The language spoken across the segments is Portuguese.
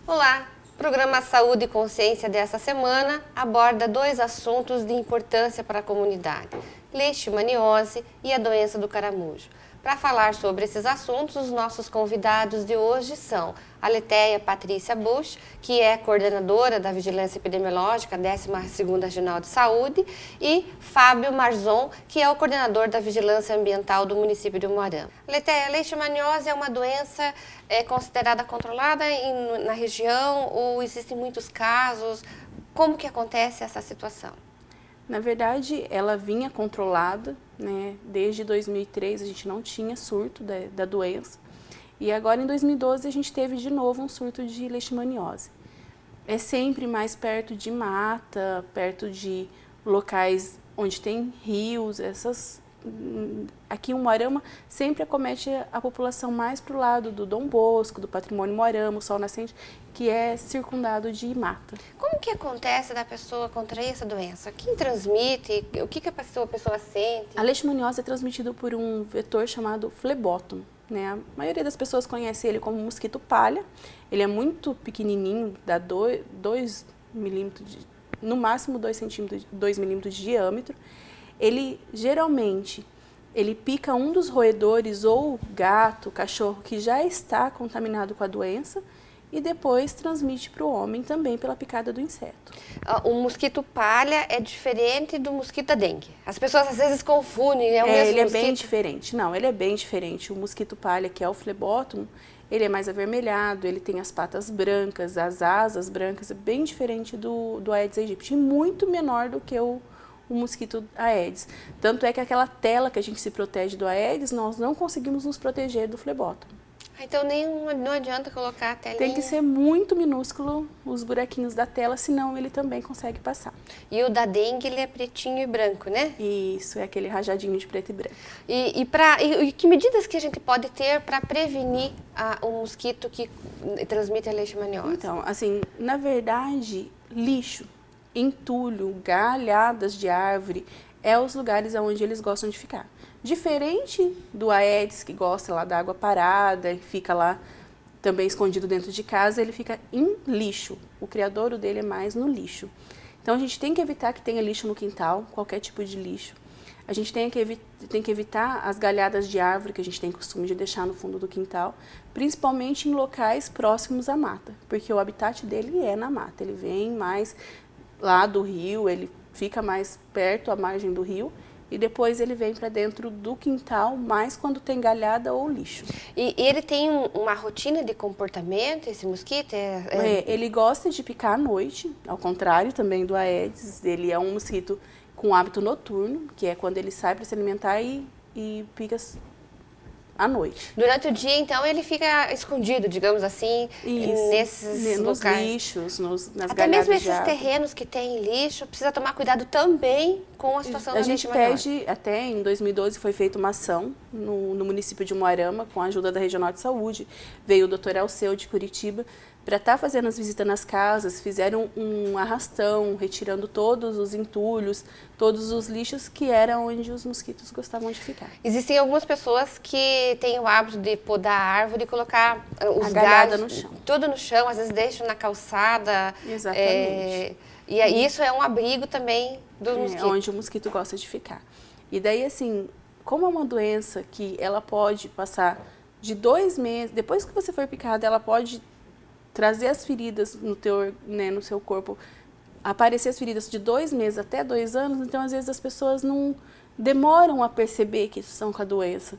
Olá! O programa Saúde e Consciência dessa semana aborda dois assuntos de importância para a comunidade: leishmaniose e a doença do caramujo. Para falar sobre esses assuntos, os nossos convidados de hoje são a Letéia Patrícia Busch, que é coordenadora da Vigilância Epidemiológica, 12ª Regional de Saúde, e Fábio Marzon, que é o coordenador da Vigilância Ambiental do município de Umuarama. Letéia, a leishmaniose é uma doença considerada controlada na região ou existem muitos casos? Como que acontece essa situação? Na verdade, ela vinha controlada, né? Desde 2003 a gente não tinha surto da doença. E agora em 2012 a gente teve de novo um surto de leishmaniose. É sempre mais perto de mata, perto de locais onde tem rios, aqui em Umuarama sempre acomete a população mais para o lado do Dom Bosco, do Patrimônio Umuarama, o Sol Nascente, que é circundado de mata. Como que acontece da pessoa contrair essa doença? Quem transmite? O que a pessoa sente? A leishmaniose é transmitida por um vetor chamado flebótomo, né? A maioria das pessoas conhece ele como mosquito palha. Ele é muito pequenininho, dá 2 milímetros, no máximo 2 centímetros, 2 milímetros de diâmetro. Ele geralmente pica um dos roedores ou gato, cachorro que já está contaminado com a doença e depois transmite para o homem também pela picada do inseto. O mosquito palha é diferente do mosquito da dengue. As pessoas às vezes confundem, Ele mosquito? é bem diferente. Não, ele é bem diferente. O mosquito palha, que é o flebótomo, ele é mais avermelhado, ele tem as patas brancas, as asas brancas, é bem diferente do Aedes aegypti, e muito menor do que o mosquito Aedes. Tanto é que aquela tela que a gente se protege do Aedes, nós não conseguimos nos proteger do flebótomo. Então não adianta colocar a telinha. Tem que ser muito minúsculo os buraquinhos da tela, senão ele também consegue passar. E o da dengue, ele é pretinho e branco, né? Isso, é aquele rajadinho de preto e branco. E que medidas que a gente pode ter para prevenir o mosquito que transmite a leishmaniose? Então, assim, na verdade, lixo, entulho, galhadas de árvore, é os lugares onde eles gostam de ficar. Diferente do Aedes, que gosta lá da água parada, e fica lá também escondido dentro de casa, ele fica em lixo. O criadouro dele é mais no lixo. Então a gente tem que evitar que tenha lixo no quintal, qualquer tipo de lixo. A gente tem que evitar as galhadas de árvore que a gente tem costume de deixar no fundo do quintal, principalmente em locais próximos à mata, porque o habitat dele é na mata. Ele vem mais lá do rio, ele fica mais perto à margem do rio, e depois ele vem para dentro do quintal, mais quando tem galhada ou lixo. E ele tem uma rotina de comportamento, esse mosquito? Ele gosta de picar à noite, ao contrário também do Aedes. Ele é um mosquito com hábito noturno, que é quando ele sai para se alimentar e pica à noite. Durante o dia, então, ele fica escondido, digamos assim, nesses locais. Nos lixos, nas Até galhadas mesmo de esses árvore. terrenos que tem lixo, precisa tomar cuidado também com a situação da leishmaniose. A gente pede, até em 2012 foi feita uma ação no município de Umuarama, com a ajuda da Regional de Saúde. Veio o Dr. Alceu de Curitiba para estar fazendo as visitas nas casas, fizeram um arrastão, retirando todos os entulhos, todos os lixos que eram onde os mosquitos gostavam de ficar. Existem algumas pessoas que têm o hábito de podar a árvore e colocar os galhada galhos no chão. tudo no chão, às vezes deixam na calçada. Exatamente. E isso é um abrigo também dos mosquitos. Onde o mosquito gosta de ficar. E daí, assim, como é uma doença que ela pode passar de 2 meses, depois que você for picada, ela pode trazer as feridas no seu corpo, aparecer as feridas de 2 meses até 2 anos, então às vezes as pessoas não demoram a perceber que estão com a doença.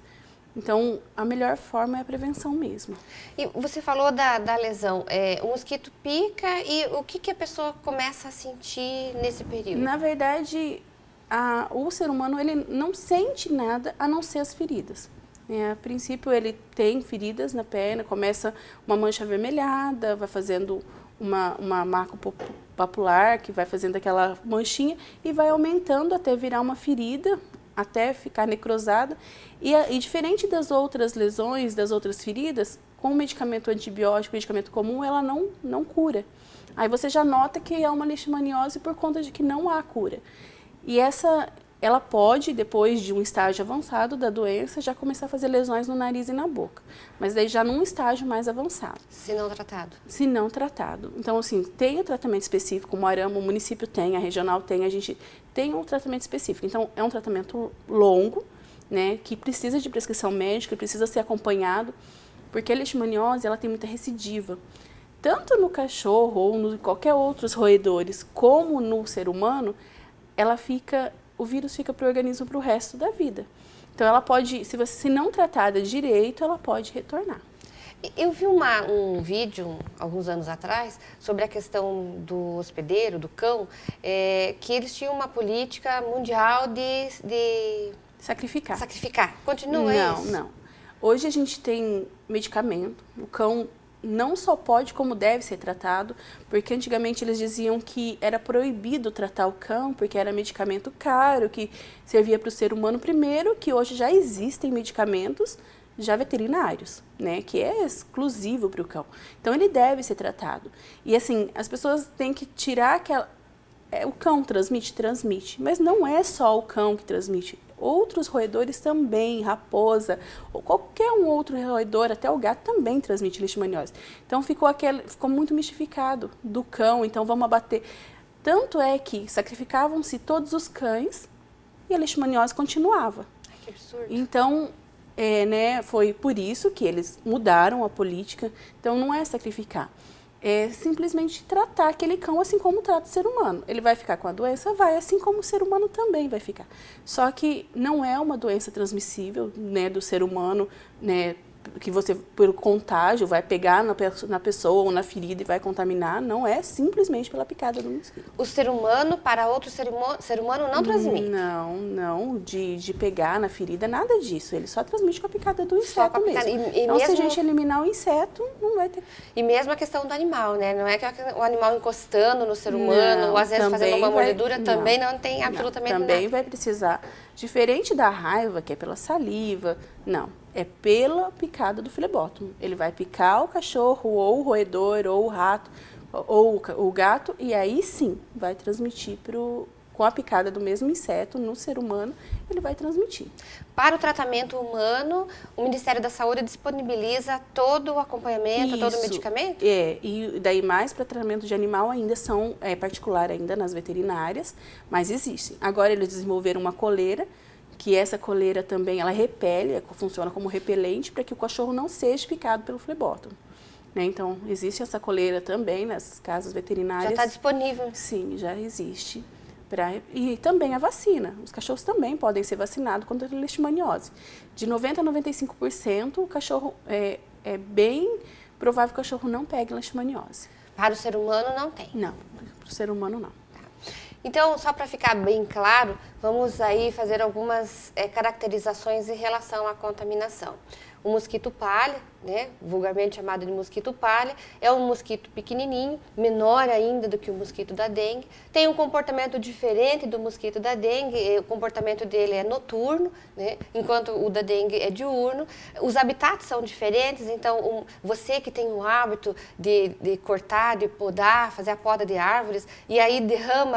Então, a melhor forma é a prevenção mesmo. E você falou da lesão, o mosquito pica e o que a pessoa começa a sentir nesse período? Na verdade, o ser humano ele não sente nada a não ser as feridas. A princípio ele tem feridas na perna, começa uma mancha avermelhada, vai fazendo uma marca papular, que vai fazendo aquela manchinha e vai aumentando até virar uma ferida, até ficar necrosada. E diferente das outras lesões, das outras feridas, com o medicamento antibiótico, medicamento comum, ela não cura. Aí você já nota que é uma leishmaniose por conta de que não há cura. E essa ela pode, depois de um estágio avançado da doença, já começar a fazer lesões no nariz e na boca. Mas daí já num estágio mais avançado. Se não tratado. Se não tratado. Então, assim, tem o tratamento específico, o Arama, o município tem, a regional tem, a gente tem um tratamento específico. Então, é um tratamento longo, né, que precisa de prescrição médica, precisa ser acompanhado, porque a leishmaniose, ela tem muita recidiva. Tanto no cachorro ou em qualquer outros roedores, como no ser humano, o vírus fica para o organismo para o resto da vida. Então, ela pode, se não tratada direito, ela pode retornar. Eu vi um vídeo, alguns anos atrás, sobre a questão do hospedeiro, do cão, que eles tinham uma política mundial de sacrificar. Continua isso? Não. Hoje a gente tem medicamento, o cão não só pode, como deve ser tratado, porque antigamente eles diziam que era proibido tratar o cão, porque era medicamento caro, que servia para o ser humano primeiro, que hoje já existem medicamentos já veterinários, né, que é exclusivo para o cão. Então, ele deve ser tratado. E, assim, as pessoas têm que tirar aquela... o cão transmite, mas não é só o cão que transmite. Outros roedores também, raposa, ou qualquer um outro roedor, até o gato também transmite leishmaniose. Então, ficou muito mistificado do cão, então vamos abater. Tanto é que sacrificavam-se todos os cães e a leishmaniose continuava. Ai, que absurdo. Então, foi por isso que eles mudaram a política. Então, não é sacrificar. É simplesmente tratar aquele cão assim como trata o ser humano. Ele vai ficar com a doença? Vai, assim como o ser humano também vai ficar. Só que não é uma doença transmissível, né, do ser humano, né, que você, pelo contágio, vai pegar na pessoa ou na ferida e vai contaminar. Não é simplesmente pela picada do mosquito. O ser humano para outro ser humano não transmite? Não. De pegar na ferida, nada disso. Ele só transmite com a picada do inseto mesmo. Então, mesmo... se a gente eliminar o inseto, não vai ter... E mesmo a questão do animal, né? Não é que o animal encostando no ser humano, ou às vezes fazendo uma mordedura, também não tem absolutamente nada. Também vai precisar, diferente da raiva, que é pela saliva, não. É pela picada do flebótomo. Ele vai picar o cachorro, ou o roedor, ou o rato, ou o gato, e aí sim vai transmitir com a picada do mesmo inseto no ser humano, ele vai transmitir. Para o tratamento humano, o Ministério da Saúde disponibiliza todo o acompanhamento, todo o medicamento? E daí mais para tratamento de animal ainda são particular ainda nas veterinárias, mas existe. Agora eles desenvolveram uma coleira, que essa coleira também, ela repele, funciona como repelente para que o cachorro não seja picado pelo flebótomo. Né? Então, existe essa coleira também nas casas veterinárias. Já está disponível? Sim, já existe. E também a vacina. Os cachorros também podem ser vacinados contra a leishmaniose. De 90% a 95%, o cachorro é bem provável que o cachorro não pegue leishmaniose. Para o ser humano não tem? Não, para o ser humano não. Então, só para ficar bem claro, vamos aí fazer algumas caracterizações em relação à contaminação. O mosquito palha, né, vulgarmente chamado de mosquito palha, é um mosquito pequenininho, menor ainda do que o mosquito da dengue, tem um comportamento diferente do mosquito da dengue, o comportamento dele é noturno, né, enquanto o da dengue é diurno. Os habitats são diferentes, então você que tem o hábito de cortar, de podar, fazer a poda de árvores, e aí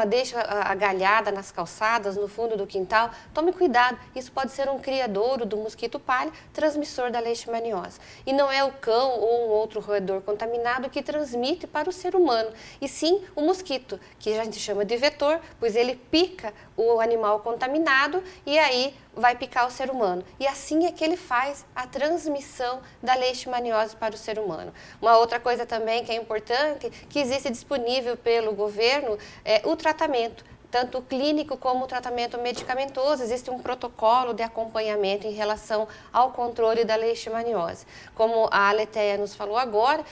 deixa a galhada nas calçadas, no fundo do quintal, tome cuidado, isso pode ser um criadouro do mosquito palha, transmissor da leishmaniose. E não é o cão ou um outro roedor contaminado que transmite para o ser humano, e sim o mosquito, que a gente chama de vetor, pois ele pica o animal contaminado e aí vai picar o ser humano. E assim é que ele faz a transmissão da leishmaniose para o ser humano. Uma outra coisa também que é importante, que existe disponível pelo governo, é o tratamento. Tanto o clínico como o tratamento medicamentoso, existe um protocolo de acompanhamento em relação ao controle da leishmaniose. Como a Aletheia nos falou agora,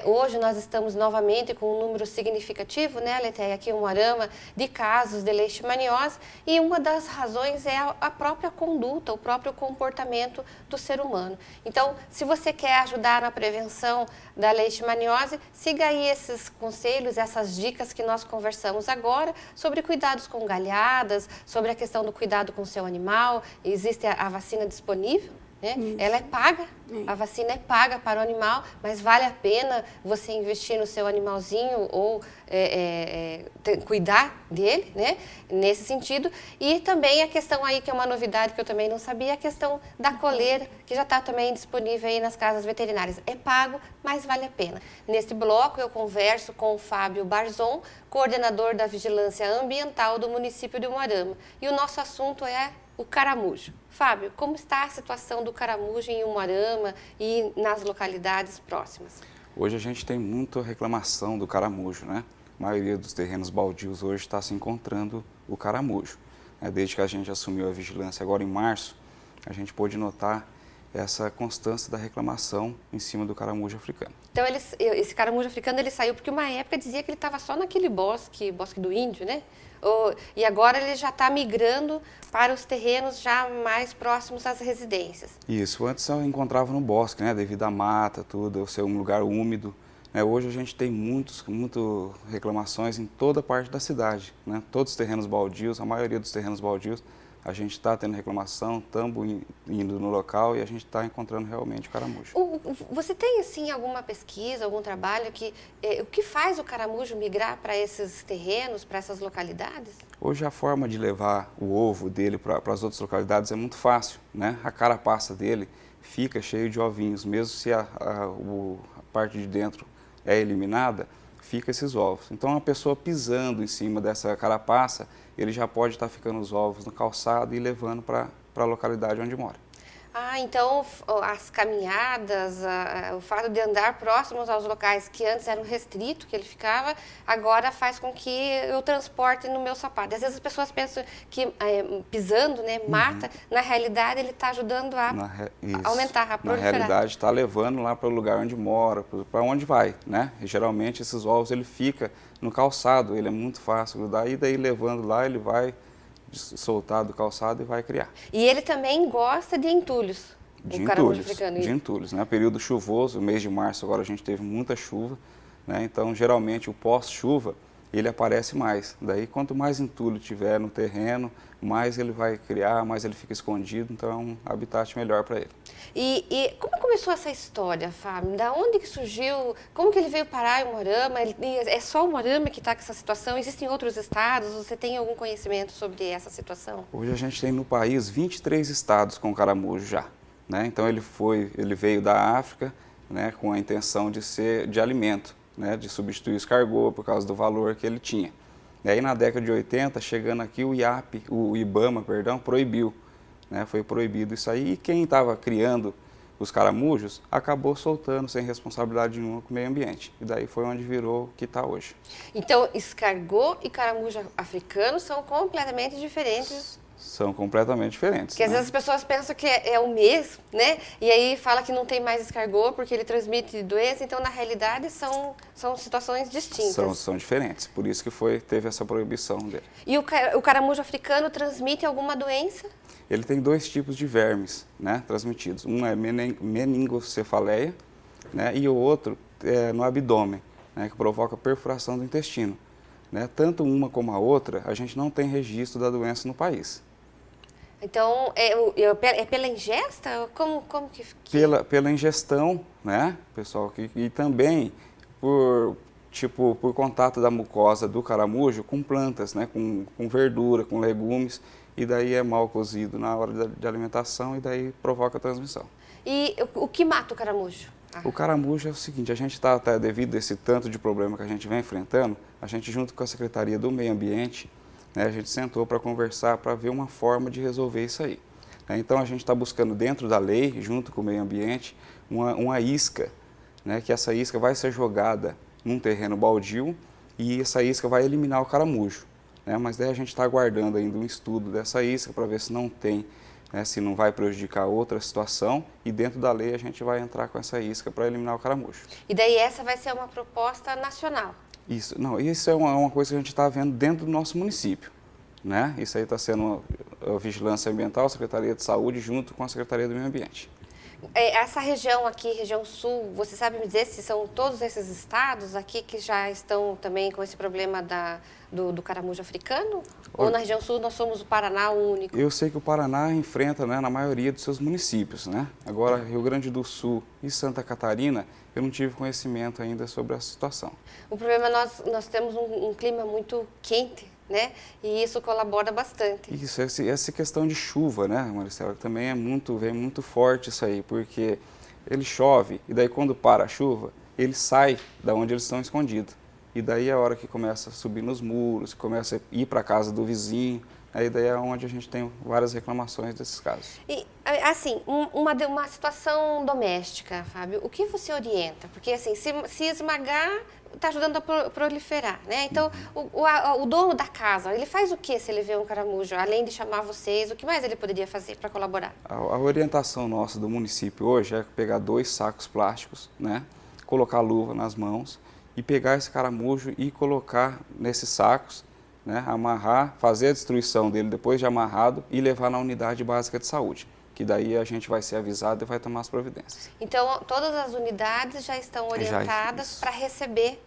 hoje nós estamos novamente com um número significativo, né, Aletheia, aqui em Umuarama, de casos de leishmaniose, e uma das razões é a própria conduta, o próprio comportamento do ser humano. Então, se você quer ajudar na prevenção da leishmaniose, siga aí esses conselhos, essas dicas que nós conversamos agora sobre cuidados com galhadas, sobre a questão do cuidado com o seu animal. Existe a vacina disponível? né? Ela é paga, a vacina é paga para o animal, mas vale a pena você investir no seu animalzinho ou cuidar dele, né? Nesse sentido. E também a questão aí, que é uma novidade que eu também não sabia, a questão da coleira, que já está também disponível aí nas casas veterinárias. É pago, mas vale a pena. Neste bloco eu converso com o Fábio Barzon, coordenador da Vigilância Ambiental do município de Umuarama. E o nosso assunto é o caramujo. Fábio, como está a situação do caramujo em Umuarama e nas localidades próximas? Hoje a gente tem muita reclamação do caramujo, né? A maioria dos terrenos baldios hoje está se encontrando o caramujo. Desde que a gente assumiu a vigilância agora em março, a gente pôde notar essa constância da reclamação em cima do caramujo africano. Então, esse caramujo africano, ele saiu porque uma época dizia que ele estava só naquele bosque do Índio, né? E agora ele já está migrando para os terrenos já mais próximos às residências. Isso, antes eu encontrava no bosque, né? Devido à mata, tudo, ser um lugar úmido. Hoje a gente tem muitas reclamações em toda parte da cidade, né? Todos os terrenos baldios, a maioria dos terrenos baldios, a gente está tendo reclamação, estamos indo no local e a gente está encontrando realmente o caramujo. Você tem, assim, alguma pesquisa, algum trabalho o que faz o caramujo migrar para esses terrenos, para essas localidades? Hoje a forma de levar o ovo dele para as outras localidades é muito fácil, né? A carapaça dele fica cheio de ovinhos, mesmo se a parte de dentro é eliminada, fica esses ovos. Então, a pessoa pisando em cima dessa carapaça, ele já pode estar ficando os ovos no calçado e levando para a localidade onde mora. Então as caminhadas, o fato de andar próximos aos locais que antes eram restritos, que ele ficava, agora faz com que eu transporte no meu sapato. Às vezes as pessoas pensam que pisando, né, mata, na realidade ele está ajudando a aumentar, a proliferar. Na realidade está levando lá para o lugar onde mora, para onde vai, né? E geralmente esses ovos ele fica no calçado, ele é muito fácil grudar, e daí levando lá ele vai soltar do calçado e vai criar. E ele também gosta de entulhos, o caramujo africano. De entulhos, né? Período chuvoso, o mês de março agora a gente teve muita chuva, né? Então geralmente o pós-chuva ele aparece mais. Daí quanto mais entulho tiver no terreno, mais ele vai criar, mais ele fica escondido, então é um habitat melhor para ele. E como começou essa história, Fábio? Da onde que surgiu? Como que ele veio parar em Umuarama? É só Umuarama que está com essa situação? Existem outros estados? Você tem algum conhecimento sobre essa situação? Hoje a gente tem no país 23 estados com caramujo já, né? Então ele veio da África, né, com a intenção de ser de alimento, né, de substituir o escargot por causa do valor que ele tinha. E aí na década de 80, chegando aqui, o IBAMA, proibiu, né, foi proibido isso aí, e quem estava criando os caramujos acabou soltando sem responsabilidade nenhuma com o meio ambiente. E daí foi onde virou o que está hoje. Então, escargot e caramujo africano são completamente diferentes. São completamente diferentes. Porque às vezes as pessoas pensam que é o mesmo, né? E aí fala que não tem mais escargot porque ele transmite doença. Então, na realidade, são situações distintas. São diferentes. Por isso que teve essa proibição dele. E o caramujo africano transmite alguma doença? Ele tem dois tipos de vermes, né, transmitidos. Um é meningocefaleia, né, e o outro é no abdômen, né, que provoca perfuração do intestino. Né? Tanto uma como a outra, a gente não tem registro da doença no país. Então, é pela ingesta? Como que... Pela ingestão, né, pessoal, e também por contato da mucosa do caramujo com plantas, né, com verdura, com legumes, e daí é mal cozido na hora de alimentação e daí provoca a transmissão. E o que mata o caramujo? O caramujo é o seguinte, a gente está, devido a esse tanto de problema que a gente vem enfrentando, a gente junto com a Secretaria do Meio Ambiente, né, a gente sentou para conversar, para ver uma forma de resolver isso aí. Então a gente está buscando dentro da lei, junto com o meio ambiente, uma isca, né, que essa isca vai ser jogada num terreno baldio e essa isca vai eliminar o caramujo. Né, mas daí a gente está aguardando ainda um estudo dessa isca para ver se não tem, né, se não vai prejudicar outra situação, e dentro da lei a gente vai entrar com essa isca para eliminar o caramujo. E daí essa vai ser uma proposta nacional? Isso é uma coisa que a gente está vendo dentro do nosso município. Né? Isso aí está sendo a Vigilância Ambiental, a Secretaria de Saúde, junto com a Secretaria do Meio Ambiente. Essa região aqui, região sul, você sabe me dizer se são todos esses estados aqui que já estão também com esse problema do caramujo africano? Ou na região sul nós somos o Paraná o único? Eu sei que o Paraná enfrenta, né, na maioria dos seus municípios, né? Agora, Rio Grande do Sul e Santa Catarina, eu não tive conhecimento ainda sobre a situação. O problema é nós temos um clima muito quente, né? E isso colabora bastante. Isso, essa questão de chuva, né, Maricela, também vem muito forte isso aí, porque ele chove e daí quando para a chuva, ele sai da onde eles estão escondidos. E daí é a hora que começa a subir nos muros, começa a ir para a casa do vizinho, aí daí é onde a gente tem várias reclamações desses casos. E, assim, uma situação doméstica, Fábio, o que você orienta? Porque, assim, se esmagar, está ajudando a proliferar, né? Então, o dono da casa, ele faz o que se ele vê um caramujo? Além de chamar vocês, o que mais ele poderia fazer para colaborar? A orientação nossa do município hoje é pegar 2 sacos plásticos, né? Colocar luva nas mãos e pegar esse caramujo e colocar nesses sacos, né? Amarrar, fazer a destruição dele depois de amarrado e levar na unidade básica de saúde, que daí a gente vai ser avisado e vai tomar as providências. Então, todas as unidades já estão orientadas para receber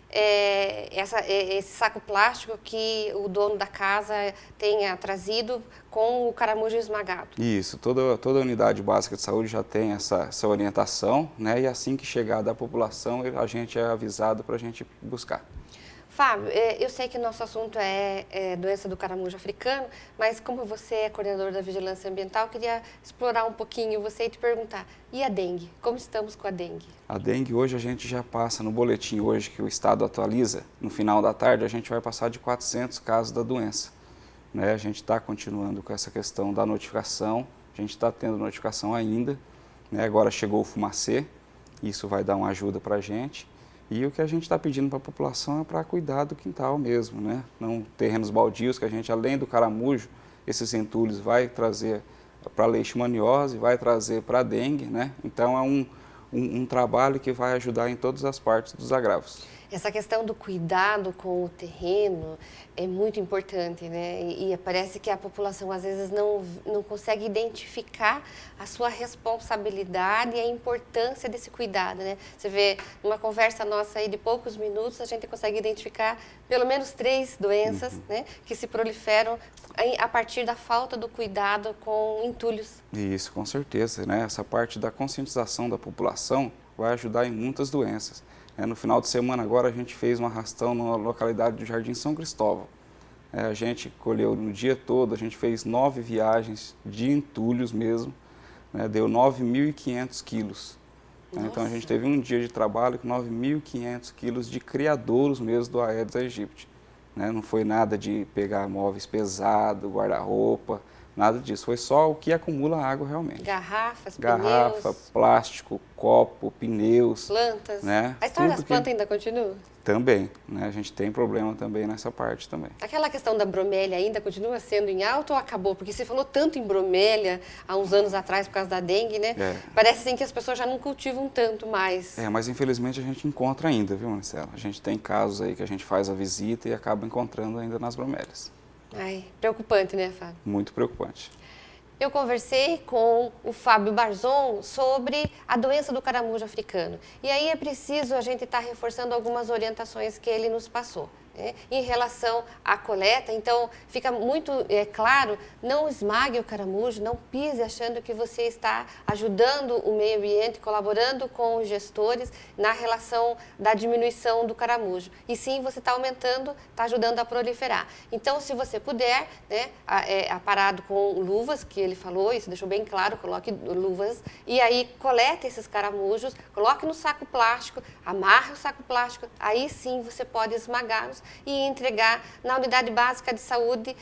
esse saco plástico que o dono da casa tenha trazido com o caramujo esmagado. Isso, toda unidade básica de saúde já tem essa orientação, né? E assim que chegar da população, a gente é avisado para a gente buscar. Fábio, eu sei que nosso assunto é doença do caramujo africano, mas como você é coordenador da vigilância ambiental, eu queria explorar um pouquinho você e te perguntar, e a dengue? Como estamos com a dengue? A dengue hoje a gente já passa no boletim hoje que o Estado atualiza, no final da tarde a gente vai passar de 400 casos da doença. Né? A gente está continuando com essa questão da notificação, a gente está tendo notificação ainda, né? Agora chegou o fumacê, isso vai dar uma ajuda para a gente. E o que a gente está pedindo para a população é para cuidar do quintal mesmo, né? Não terrenos baldios, que a gente, além do caramujo, esses entulhos vai trazer para leishmaniose, vai trazer para dengue, né? Então é um trabalho que vai ajudar em todas as partes dos agravos. Essa questão do cuidado com o terreno é muito importante, né? E parece que a população às vezes não consegue identificar a sua responsabilidade e a importância desse cuidado, né? Você vê, numa conversa nossa aí de poucos minutos, a gente consegue identificar pelo menos 3 doenças, né, que se proliferam a partir da falta do cuidado com entulhos. Isso, com certeza, né? Essa parte da conscientização da população vai ajudar em muitas doenças. No final de semana agora a gente fez uma arrastão na localidade do Jardim São Cristóvão. A gente colheu no dia todo, a gente fez 9 viagens de entulhos mesmo, né, deu 9.500 quilos. Então a gente teve um dia de trabalho com 9.500 quilos de criadouros mesmo do Aedes aegypti. Não foi nada de pegar móveis pesados, guarda-roupa, nada disso. Foi só o que acumula água realmente. Garrafa, pneus, plástico, copo, pneus. Plantas. Né? A história das plantas ainda continua? Também, né? A gente tem problema também nessa parte também. Aquela questão da bromélia ainda continua sendo em alta ou acabou? Porque você falou tanto em bromélia há uns anos atrás por causa da dengue, né? Parece assim que as pessoas já não cultivam tanto mais. Mas infelizmente a gente encontra ainda, viu, Marcela? A gente tem casos aí que a gente faz a visita e acaba encontrando ainda nas bromélias. Ai, preocupante, né, Fábio? Muito preocupante. Eu conversei com o Fábio Barzon sobre a doença do caramujo africano. E aí é preciso a gente estar reforçando algumas orientações que ele nos passou. Em relação à coleta, então fica muito claro, não esmague o caramujo, não pise achando que você está ajudando o meio ambiente, colaborando com os gestores na relação da diminuição do caramujo. E sim, você está aumentando, está ajudando a proliferar. Então, se você puder, né, aparado com luvas, que ele falou, isso deixou bem claro, coloque luvas, e aí colete esses caramujos, coloque no saco plástico, amarre o saco plástico, aí sim você pode esmagá-los e entregar na unidade básica de saúde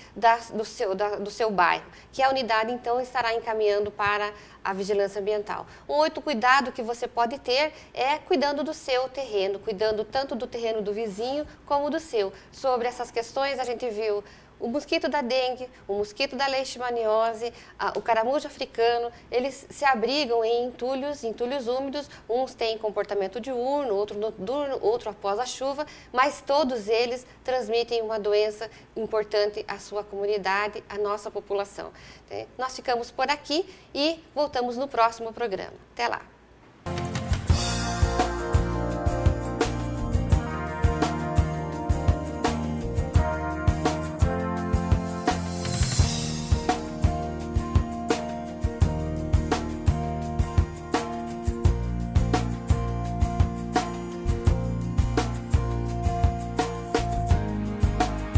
do seu bairro, que a unidade então estará encaminhando para a vigilância ambiental. Um outro cuidado que você pode ter é cuidando do seu terreno, cuidando tanto do terreno do vizinho como do seu. Sobre essas questões a gente viu O mosquito da dengue, o mosquito da leishmaniose, o caramujo africano, eles se abrigam em entulhos úmidos. Uns têm comportamento diurno, outro noturno, outro após a chuva, mas todos eles transmitem uma doença importante à sua comunidade, à nossa população. Nós ficamos por aqui e voltamos no próximo programa. Até lá!